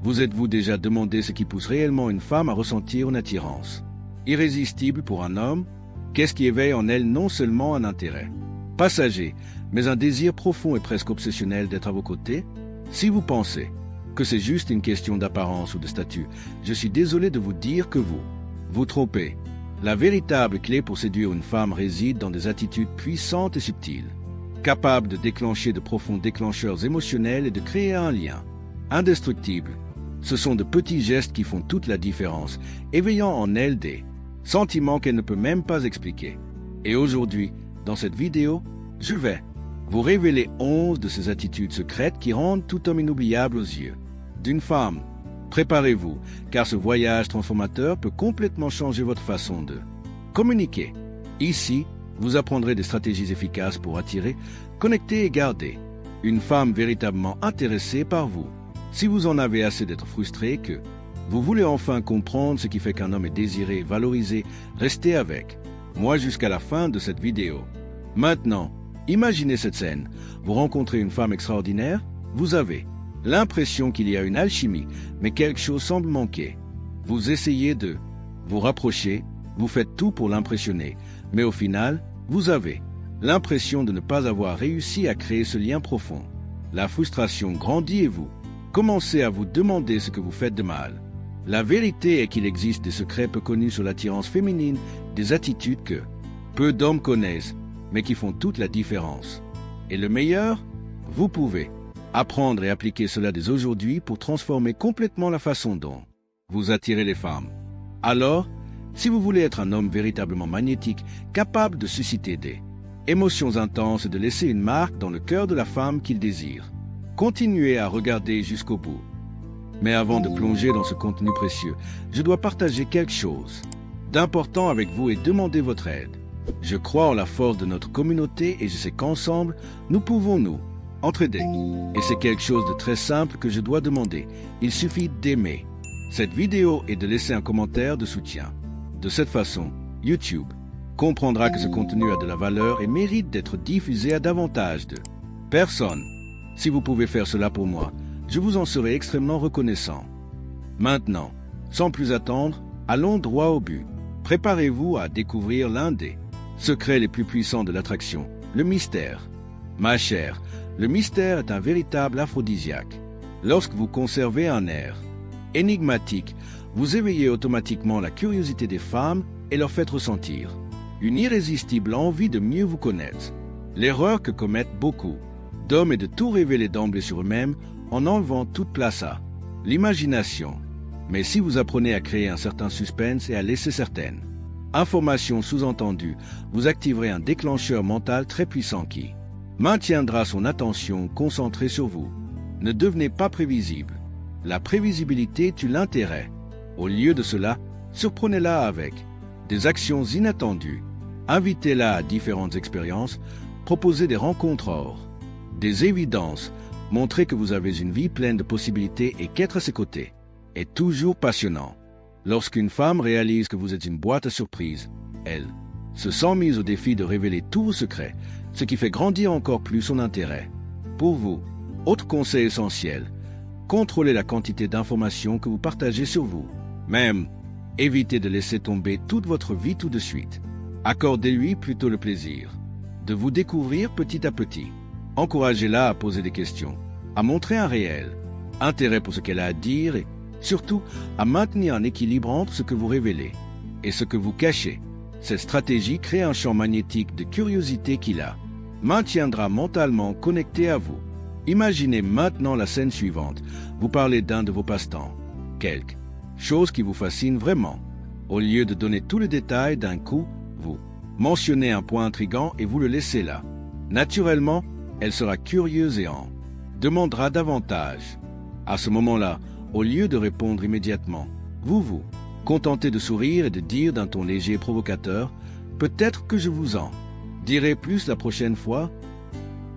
Vous êtes-vous déjà demandé ce qui pousse réellement une femme à ressentir une attirance irrésistible pour un homme? Qu'est-ce qui éveille en elle non seulement un intérêt passager, mais un désir profond et presque obsessionnel d'être à vos côtés? Si vous pensez que c'est juste une question d'apparence ou de statut, je suis désolé de vous dire que vous trompez. La véritable clé pour séduire une femme réside dans des attitudes puissantes et subtiles, capables de déclencher de profonds déclencheurs émotionnels et de créer un lien indestructible. Ce sont de petits gestes qui font toute la différence, éveillant en elle des sentiments qu'elle ne peut même pas expliquer. Et aujourd'hui, dans cette vidéo, je vais vous révéler 11 de ces attitudes secrètes qui rendent tout homme inoubliable aux yeux d'une femme. Préparez-vous, car ce voyage transformateur peut complètement changer votre façon de communiquer. Ici, vous apprendrez des stratégies efficaces pour attirer, connecter et garder une femme véritablement intéressée par vous. Si vous en avez assez d'être frustré, que vous voulez enfin comprendre ce qui fait qu'un homme est désiré, valorisé, restez avec moi jusqu'à la fin de cette vidéo. Maintenant, imaginez cette scène. Vous rencontrez une femme extraordinaire, vous avez l'impression qu'il y a une alchimie, mais quelque chose semble manquer. Vous essayez de vous rapprocher, vous faites tout pour l'impressionner, mais au final, vous avez l'impression de ne pas avoir réussi à créer ce lien profond. La frustration grandit et vous commencez à vous demander ce que vous faites de mal. La vérité est qu'il existe des secrets peu connus sur l'attirance féminine, des attitudes que peu d'hommes connaissent, mais qui font toute la différence. Et le meilleur, vous pouvez apprendre et appliquer cela dès aujourd'hui pour transformer complètement la façon dont vous attirez les femmes. Alors, si vous voulez être un homme véritablement magnétique, capable de susciter des émotions intenses et de laisser une marque dans le cœur de la femme qu'il désire, continuez à regarder jusqu'au bout. Mais avant de plonger dans ce contenu précieux, je dois partager quelque chose d'important avec vous et demander votre aide. Je crois en la force de notre communauté et je sais qu'ensemble, nous pouvons nous entraider. Et c'est quelque chose de très simple que je dois demander. Il suffit d'aimer cette vidéo et de laisser un commentaire de soutien. De cette façon, YouTube comprendra que ce contenu a de la valeur et mérite d'être diffusé à davantage de personnes. Si vous pouvez faire cela pour moi, je vous en serai extrêmement reconnaissant. Maintenant, sans plus attendre, allons droit au but. Préparez-vous à découvrir l'un des secrets les plus puissants de l'attraction, le mystère. Ma chère, le mystère est un véritable aphrodisiaque. Lorsque vous conservez un air énigmatique, vous éveillez automatiquement la curiosité des femmes et leur faites ressentir une irrésistible envie de mieux vous connaître. L'erreur que commettent beaucoup d'hommes est de tout révéler d'emblée sur eux-mêmes en enlevant toute place à l'imagination. Mais si vous apprenez à créer un certain suspense et à laisser certaines informations sous-entendues, vous activerez un déclencheur mental très puissant qui maintiendra son attention concentrée sur vous. Ne devenez pas prévisible. La prévisibilité tue l'intérêt. Au lieu de cela, surprenez-la avec des actions inattendues. Invitez-la à différentes expériences, proposez des rencontres hors des évidences, montrez que vous avez une vie pleine de possibilités et qu'être à ses côtés est toujours passionnant. Lorsqu'une femme réalise que vous êtes une boîte à surprises, elle se sent mise au défi de révéler tous vos secrets, ce qui fait grandir encore plus son intérêt. Pour vous, autre conseil essentiel, contrôlez la quantité d'informations que vous partagez sur vous. Même, évitez de laisser tomber toute votre vie tout de suite. Accordez-lui plutôt le plaisir de vous découvrir petit à petit. Encouragez-la à poser des questions, à montrer un réel intérêt pour ce qu'elle a à dire et surtout à maintenir un équilibre entre ce que vous révélez et ce que vous cachez. Cette stratégie crée un champ magnétique de curiosité qui la maintiendra mentalement connecté à vous. Imaginez maintenant la scène suivante. Vous parlez d'un de vos passe-temps, quelque chose qui vous fascine vraiment. Au lieu de donner tous les détails d'un coup, vous mentionnez un point intrigant et vous le laissez là. Naturellement, elle sera curieuse et en demandera davantage. À ce moment-là, au lieu de répondre immédiatement, vous contentez de sourire et de dire d'un ton léger et provocateur « Peut-être que je vous en dirai plus la prochaine fois ».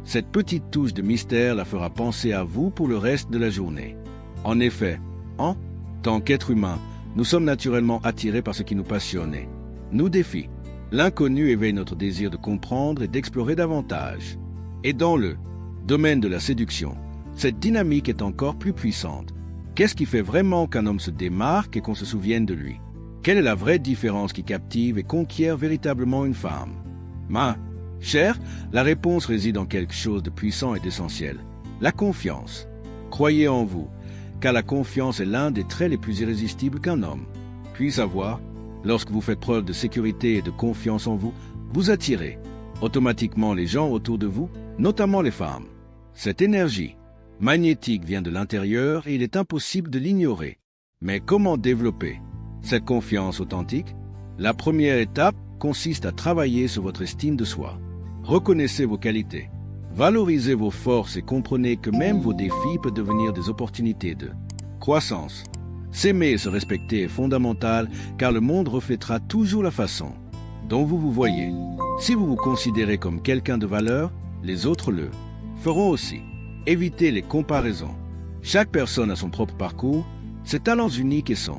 Cette petite touche de mystère la fera penser à vous pour le reste de la journée. En effet, en tant qu'être humain, nous sommes naturellement attirés par ce qui nous passionne et nous défie. L'inconnu éveille notre désir de comprendre et d'explorer davantage. Et dans le domaine de la séduction, cette dynamique est encore plus puissante. Qu'est-ce qui fait vraiment qu'un homme se démarque et qu'on se souvienne de lui? Quelle est la vraie différence qui captive et conquiert véritablement une femme? Cher, la réponse réside en quelque chose de puissant et d'essentiel. La confiance. Croyez en vous, car la confiance est l'un des traits les plus irrésistibles qu'un homme puisse avoir. Lorsque vous faites preuve de sécurité et de confiance en vous, vous attirez automatiquement les gens autour de vous, notamment les femmes. Cette énergie magnétique vient de l'intérieur et il est impossible de l'ignorer. Mais comment développer cette confiance authentique? La première étape consiste à travailler sur votre estime de soi. Reconnaissez vos qualités, valorisez vos forces et comprenez que même vos défis peuvent devenir des opportunités de croissance. S'aimer et se respecter est fondamental car le monde reflètera toujours la façon dont vous vous voyez. Si vous vous considérez comme quelqu'un de valeur, les autres le feront aussi. Évitez les comparaisons. Chaque personne a son propre parcours, ses talents uniques et son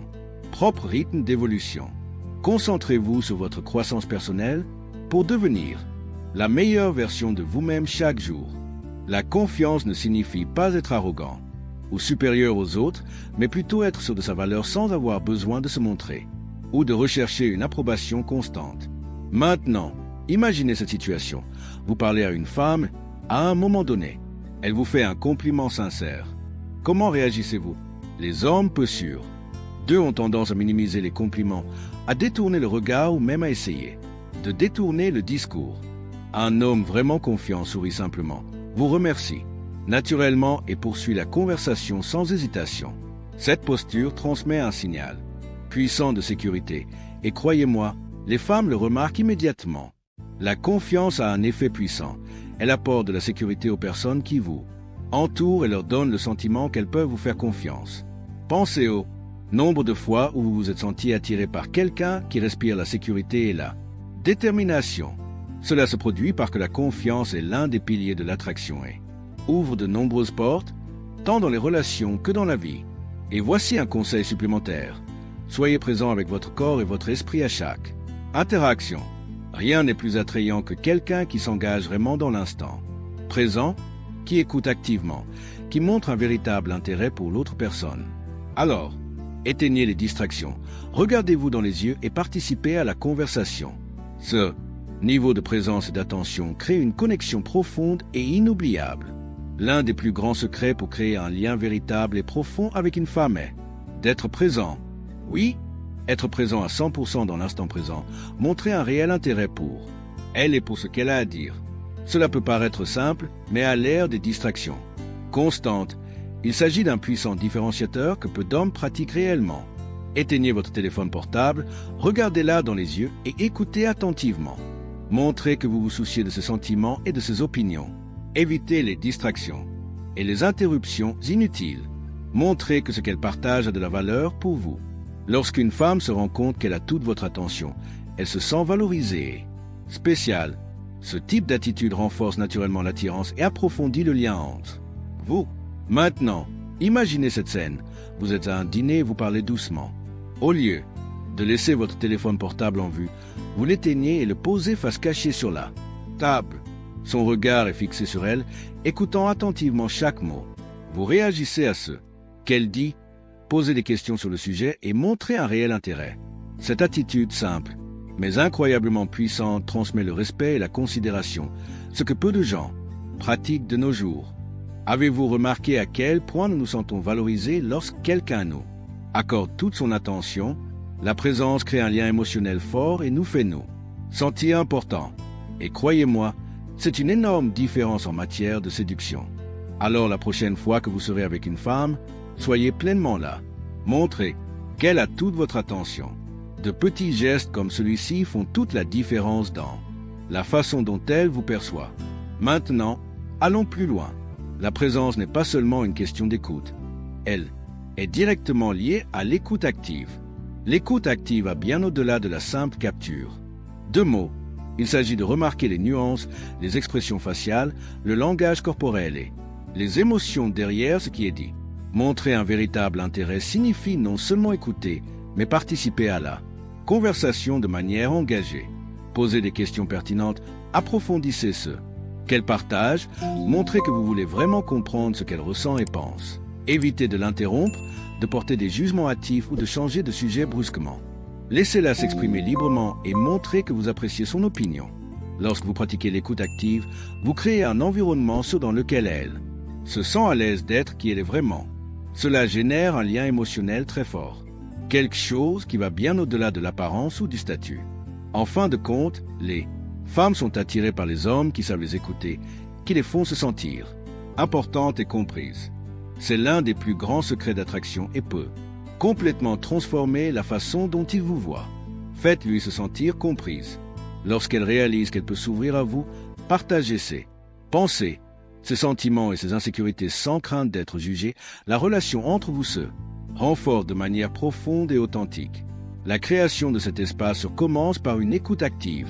propre rythme d'évolution. Concentrez-vous sur votre croissance personnelle pour devenir la meilleure version de vous-même chaque jour. La confiance ne signifie pas être arrogant ou supérieur aux autres, mais plutôt être sûr de sa valeur sans avoir besoin de se montrer ou de rechercher une approbation constante. Maintenant, imaginez cette situation. Vous parlez à une femme à un moment donné. Elle vous fait un compliment sincère. Comment réagissez-vous? Les hommes peu sûrs d'eux ont tendance à minimiser les compliments, à détourner le regard ou même à essayer de détourner le discours. Un homme vraiment confiant sourit simplement, vous remercie naturellement et poursuit la conversation sans hésitation. Cette posture transmet un signal puissant de sécurité et croyez-moi, les femmes le remarquent immédiatement. La confiance a un effet puissant. Elle apporte de la sécurité aux personnes qui vous entourent et leur donne le sentiment qu'elles peuvent vous faire confiance. Pensez au nombre de fois où vous vous êtes senti attiré par quelqu'un qui respire la sécurité et la détermination. Cela se produit parce que la confiance est l'un des piliers de l'attraction et ouvre de nombreuses portes, tant dans les relations que dans la vie. Et voici un conseil supplémentaire. Soyez présent avec votre corps et votre esprit à chaque interaction. Rien n'est plus attrayant que quelqu'un qui s'engage vraiment dans l'instant présent, qui écoute activement, qui montre un véritable intérêt pour l'autre personne. Alors, éteignez les distractions, regardez-vous dans les yeux et participez à la conversation. Ce niveau de présence et d'attention crée une connexion profonde et inoubliable. L'un des plus grands secrets pour créer un lien véritable et profond avec une femme est d'être présent. Oui, être présent à 100% dans l'instant présent, montrer un réel intérêt pour elle et pour ce qu'elle a à dire. Cela peut paraître simple, mais à l'ère des distractions constantes, il s'agit d'un puissant différenciateur que peu d'hommes pratiquent réellement. Éteignez votre téléphone portable, regardez-la dans les yeux et écoutez attentivement. Montrez que vous vous souciez de ses sentiments et de ses opinions. Évitez les distractions et les interruptions inutiles. Montrez que ce qu'elle partage a de la valeur pour vous. Lorsqu'une femme se rend compte qu'elle a toute votre attention, elle se sent valorisée. Spécial. Ce type d'attitude renforce naturellement l'attirance et approfondit le lien entre vous. Maintenant, imaginez cette scène. Vous êtes à un dîner et vous parlez doucement. Au lieu de laisser votre téléphone portable en vue, vous l'éteignez et le posez face cachée sur la table. Son regard est fixé sur elle, écoutant attentivement chaque mot. Vous réagissez à ce qu'elle dit, posez des questions sur le sujet et montrez un réel intérêt. Cette attitude simple, mais incroyablement puissante, transmet le respect et la considération, ce que peu de gens pratiquent de nos jours. Avez-vous remarqué à quel point nous nous sentons valorisés lorsque quelqu'un nous accorde toute son attention? La présence crée un lien émotionnel fort et nous fait nous sentir importants. Et croyez-moi, c'est une énorme différence en matière de séduction. Alors la prochaine fois que vous serez avec une femme, soyez pleinement là. Montrez qu'elle a toute votre attention. De petits gestes comme celui-ci font toute la différence dans la façon dont elle vous perçoit. Maintenant, allons plus loin. La présence n'est pas seulement une question d'écoute. Elle est directement liée à l'écoute active. L'écoute active va bien au-delà de la simple capture. 2 mots. Il s'agit de remarquer les nuances, les expressions faciales, le langage corporel et les émotions derrière ce qui est dit. Montrer un véritable intérêt signifie non seulement écouter, mais participer à la conversation de manière engagée. Posez des questions pertinentes, approfondissez ce qu'elle partage, montrez que vous voulez vraiment comprendre ce qu'elle ressent et pense. Évitez de l'interrompre, de porter des jugements hâtifs ou de changer de sujet brusquement. Laissez-la s'exprimer librement et montrez que vous appréciez son opinion. Lorsque vous pratiquez l'écoute active, vous créez un environnement sûr dans lequel elle se sent à l'aise d'être qui elle est vraiment. Cela génère un lien émotionnel très fort. Quelque chose qui va bien au-delà de l'apparence ou du statut. En fin de compte, les femmes sont attirées par les hommes qui savent les écouter, qui les font se sentir importantes et comprises. C'est l'un des plus grands secrets d'attraction et peut complètement transformer la façon dont ils vous voient. Faites-lui se sentir comprise. Lorsqu'elle réalise qu'elle peut s'ouvrir à vous, partagez ses pensées, ses sentiments et ses insécurités sans crainte d'être jugée. La relation entre vous se renforce de manière profonde et authentique. La création de cet espace commence par une écoute active.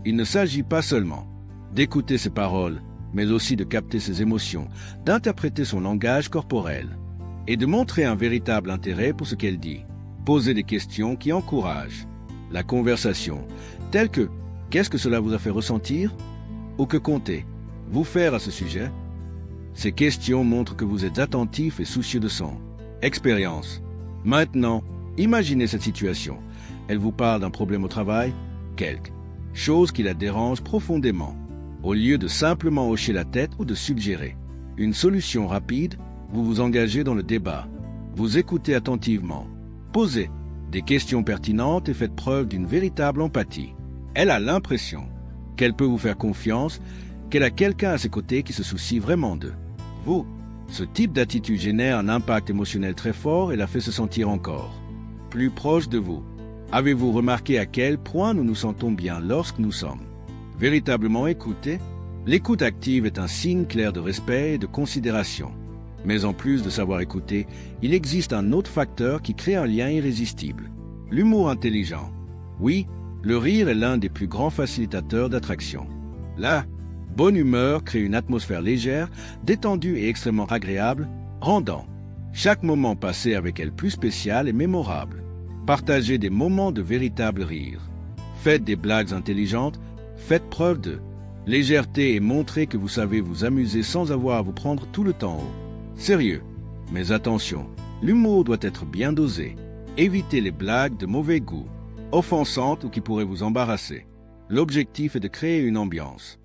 Il ne s'agit pas seulement d'écouter ses paroles, mais aussi de capter ses émotions, d'interpréter son langage corporel et de montrer un véritable intérêt pour ce qu'elle dit. Posez des questions qui encouragent la conversation, telles que « Qu'est-ce que cela vous a fait ressentir ?» ou « Que comptez-vous faire à ce sujet ?» Ces questions montrent que vous êtes attentif et soucieux de son expérience. Maintenant, imaginez cette situation. Elle vous parle d'un problème au travail, quelque chose qui la dérange profondément. Au lieu de simplement hocher la tête ou de suggérer une solution rapide, vous vous engagez dans le débat. Vous écoutez attentivement. Posez des questions pertinentes et faites preuve d'une véritable empathie. Elle a l'impression qu'elle peut vous faire confiance, qu'elle a quelqu'un à ses côtés qui se soucie vraiment d'eux. Vous, ce type d'attitude génère un impact émotionnel très fort et la fait se sentir encore plus proche de vous. Avez-vous remarqué à quel point nous nous sentons bien lorsque nous sommes véritablement écoutés? L'écoute active est un signe clair de respect et de considération. Mais en plus de savoir écouter, il existe un autre facteur qui crée un lien irrésistible. L'humour intelligent. Oui, le rire est l'un des plus grands facilitateurs d'attraction. La bonne humeur crée une atmosphère légère, détendue et extrêmement agréable, rendant chaque moment passé avec elle plus spécial et mémorable. Partagez des moments de véritable rire. Faites des blagues intelligentes, faites preuve de légèreté et montrez que vous savez vous amuser sans avoir à vous prendre tout le temps au sérieux. Mais attention, l'humour doit être bien dosé. Évitez les blagues de mauvais goût, offensantes ou qui pourraient vous embarrasser. L'objectif est de créer une ambiance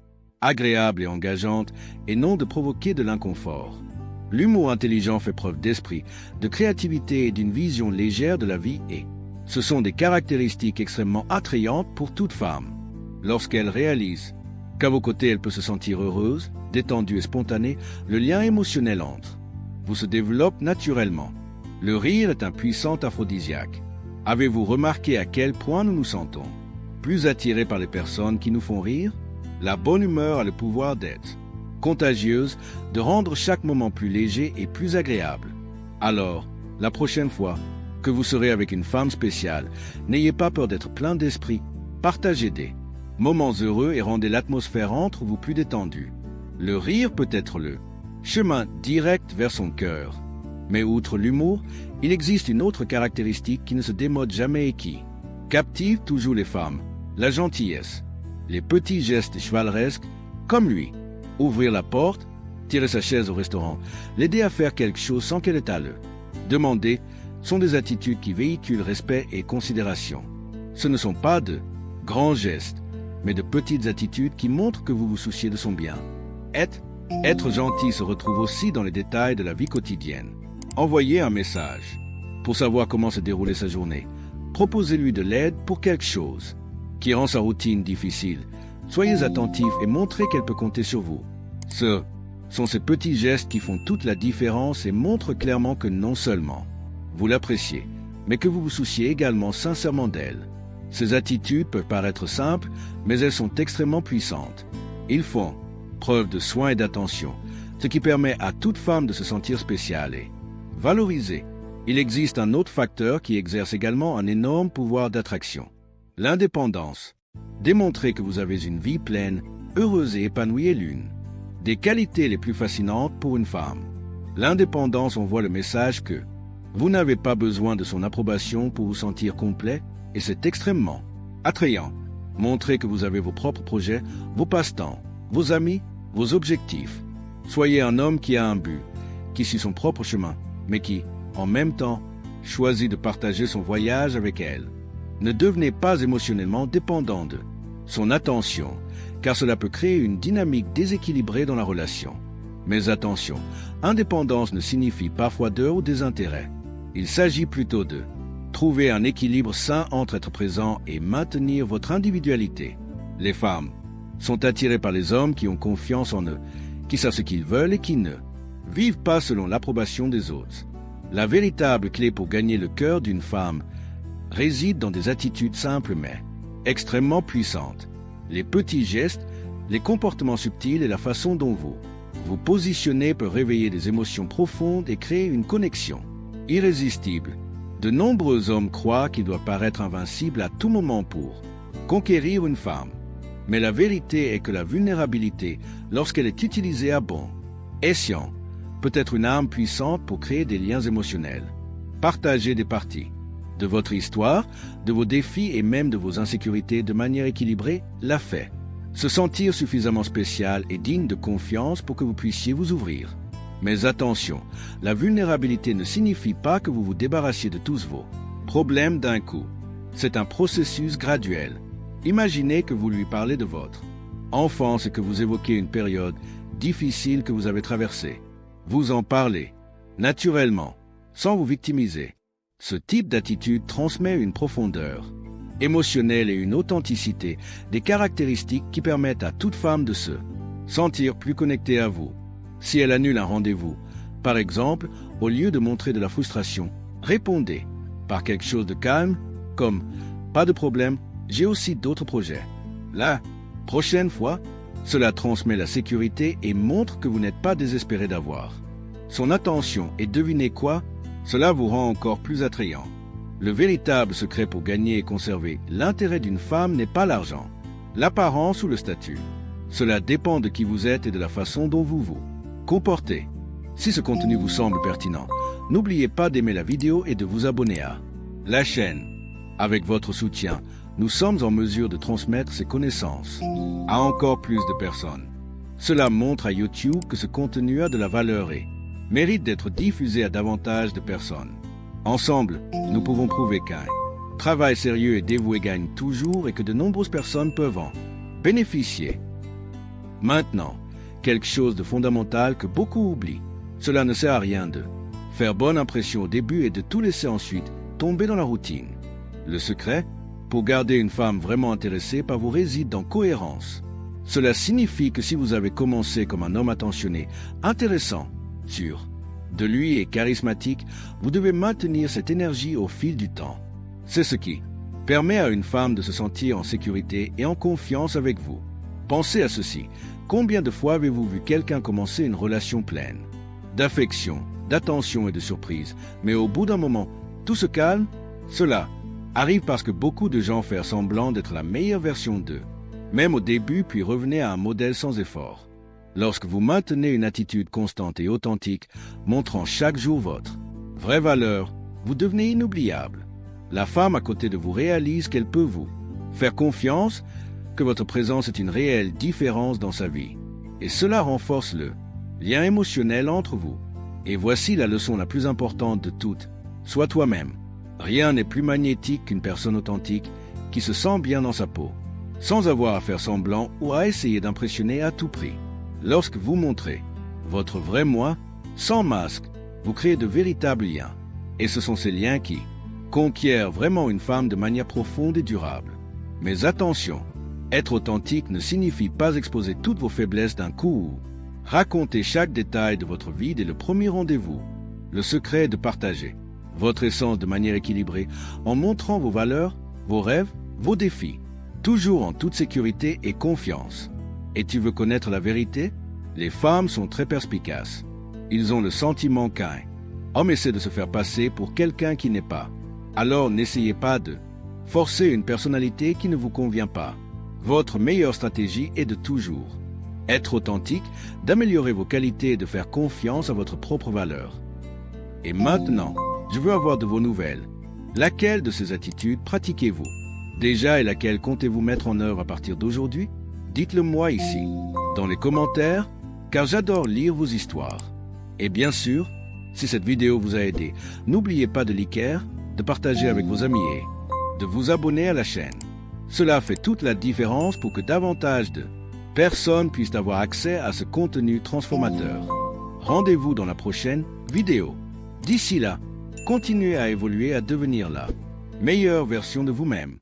agréable et engageante et non de provoquer de l'inconfort. L'humour intelligent fait preuve d'esprit, de créativité et d'une vision légère de la vie et ce sont des caractéristiques extrêmement attrayantes pour toute femme. Lorsqu'elle réalise qu'à vos côtés elle peut se sentir heureuse, détendue et spontanée, le lien émotionnel entre vous se développe naturellement. Le rire est un puissant aphrodisiaque. Avez-vous remarqué à quel point nous nous sentons plus attirés par les personnes qui nous font rire? La bonne humeur a le pouvoir d'être contagieuse, de rendre chaque moment plus léger et plus agréable. Alors, la prochaine fois que vous serez avec une femme spéciale, n'ayez pas peur d'être plein d'esprit. Partagez des moments heureux et rendez l'atmosphère entre vous plus détendue. Le rire peut être le chemin direct vers son cœur. Mais outre l'humour, il existe une autre caractéristique qui ne se démode jamais et qui captive toujours les femmes, la gentillesse. Les petits gestes chevaleresques, comme lui, ouvrir la porte, tirer sa chaise au restaurant, l'aider à faire quelque chose sans qu'elle ait à le demander, sont des attitudes qui véhiculent respect et considération. Ce ne sont pas de grands gestes, mais de petites attitudes qui montrent que vous vous souciez de son bien. Être gentil se retrouve aussi dans les détails de la vie quotidienne. Envoyez un message pour savoir comment se dérouler sa journée. Proposez-lui de l'aide pour quelque chose qui rend sa routine difficile. Soyez attentif et montrez qu'elle peut compter sur vous. Ce sont ces petits gestes qui font toute la différence et montrent clairement que non seulement vous l'appréciez, mais que vous vous souciez également sincèrement d'elle. Ces attitudes peuvent paraître simples, mais elles sont extrêmement puissantes. Ils font preuve de soin et d'attention, ce qui permet à toute femme de se sentir spéciale et valorisée. Il existe un autre facteur qui exerce également un énorme pouvoir d'attraction. L'indépendance. Démontrez que vous avez une vie pleine, heureuse et épanouie est l'une des qualités les plus fascinantes pour une femme. L'indépendance envoie le message que vous n'avez pas besoin de son approbation pour vous sentir complet et c'est extrêmement attrayant. Montrez que vous avez vos propres projets, vos passe-temps, vos amis, vos objectifs. Soyez un homme qui a un but, qui suit son propre chemin. mais qui, en même temps, choisit de partager son voyage avec elle. Ne devenez pas émotionnellement dépendant de son attention, car cela peut créer une dynamique déséquilibrée dans la relation. Mais attention, indépendance ne signifie pas froideur ou désintérêt. Il s'agit plutôt de trouver un équilibre sain entre être présent et maintenir votre individualité. Les femmes sont attirées par les hommes qui ont confiance en eux, qui savent ce qu'ils veulent et qui ne vivent pas selon l'approbation des autres. La véritable clé pour gagner le cœur d'une femme réside dans des attitudes simples mais extrêmement puissantes. Les petits gestes, les comportements subtils et la façon dont vous vous positionnez peut réveiller des émotions profondes et créer une connexion irrésistible. De nombreux hommes croient qu'ils doivent paraître invincibles à tout moment pour conquérir une femme. Mais la vérité est que la vulnérabilité, lorsqu'elle est utilisée à bon escient, peut être une arme puissante pour créer des liens émotionnels. Partagez des parties de votre histoire, de vos défis et même de vos insécurités de manière équilibrée l'a fait. Se sentir suffisamment spécial et digne de confiance pour que vous puissiez vous ouvrir. Mais attention, la vulnérabilité ne signifie pas que vous vous débarrassiez de tous vos problèmes d'un coup. C'est un processus graduel. Imaginez que vous lui parlez de votre enfance et que vous évoquez une période difficile que vous avez traversée. Vous en parlez, naturellement, sans vous victimiser. Ce type d'attitude transmet une profondeur émotionnelle et une authenticité, des caractéristiques qui permettent à toute femme de se sentir plus connectée à vous. Si elle annule un rendez-vous, par exemple, au lieu de montrer de la frustration, répondez par quelque chose de calme, comme « Pas de problème, j'ai aussi d'autres projets. » La prochaine fois, cela transmet la sécurité et montre que vous n'êtes pas désespéré d'avoir son attention et devinez quoi? Cela vous rend encore plus attrayant. Le véritable secret pour gagner et conserver l'intérêt d'une femme n'est pas l'argent, l'apparence ou le statut. Cela dépend de qui vous êtes et de la façon dont vous vous comportez. Si ce contenu vous semble pertinent, n'oubliez pas d'aimer la vidéo et de vous abonner à la chaîne. Avec votre soutien, nous sommes en mesure de transmettre ces connaissances à encore plus de personnes. Cela montre à YouTube que ce contenu a de la valeur et mérite d'être diffusé à davantage de personnes. Ensemble, nous pouvons prouver qu'un travail sérieux et dévoué gagne toujours et que de nombreuses personnes peuvent en bénéficier. Maintenant, quelque chose de fondamental que beaucoup oublient. Cela ne sert à rien de faire bonne impression au début et de tout laisser ensuite tomber dans la routine. Le secret, pour garder une femme vraiment intéressée par vous, réside dans cohérence. Cela signifie que si vous avez commencé comme un homme attentionné, intéressant, sûr de lui et charismatique, vous devez maintenir cette énergie au fil du temps. C'est ce qui permet à une femme de se sentir en sécurité et en confiance avec vous. Pensez à ceci. Combien de fois avez-vous vu quelqu'un commencer une relation pleine d'affection, d'attention et de surprise, mais au bout d'un moment, tout se calme? Cela arrive parce que beaucoup de gens font semblant d'être la meilleure version d'eux, même au début, puis revenez à un modèle sans effort. Lorsque vous maintenez une attitude constante et authentique, montrant chaque jour votre vraie valeur, vous devenez inoubliable. La femme à côté de vous réalise qu'elle peut vous faire confiance, que votre présence est une réelle différence dans sa vie. Et cela renforce le lien émotionnel entre vous. Et voici la leçon la plus importante de toutes. Sois toi-même. Rien n'est plus magnétique qu'une personne authentique qui se sent bien dans sa peau, sans avoir à faire semblant ou à essayer d'impressionner à tout prix. Lorsque vous montrez votre vrai moi, sans masque, vous créez de véritables liens. Et ce sont ces liens qui conquièrent vraiment une femme de manière profonde et durable. Mais attention, être authentique ne signifie pas exposer toutes vos faiblesses d'un coup ou raconter chaque détail de votre vie dès le premier rendez-vous. Le secret est de partager votre essence de manière équilibrée en montrant vos valeurs, vos rêves, vos défis, toujours en toute sécurité et confiance. Et tu veux connaître la vérité? Les femmes sont très perspicaces. Ils ont le sentiment qu'un homme essaie de se faire passer pour quelqu'un qui n'est pas. Alors n'essayez pas de forcer une personnalité qui ne vous convient pas. Votre meilleure stratégie est de toujours être authentique, d'améliorer vos qualités et de faire confiance à votre propre valeur. Et maintenant, je veux avoir de vos nouvelles. Laquelle de ces attitudes pratiquez-vous déjà et laquelle comptez-vous mettre en œuvre à partir d'aujourd'hui? Dites-le moi ici, dans les commentaires, car j'adore lire vos histoires. Et bien sûr, Si cette vidéo vous a aidé, n'oubliez pas de liker, de partager avec vos amis et de vous abonner à la chaîne. Cela fait toute la différence pour que davantage de personnes puissent avoir accès à ce contenu transformateur. Rendez-vous dans la prochaine vidéo. D'ici là, continuez à évoluer, à devenir la meilleure version de vous-même.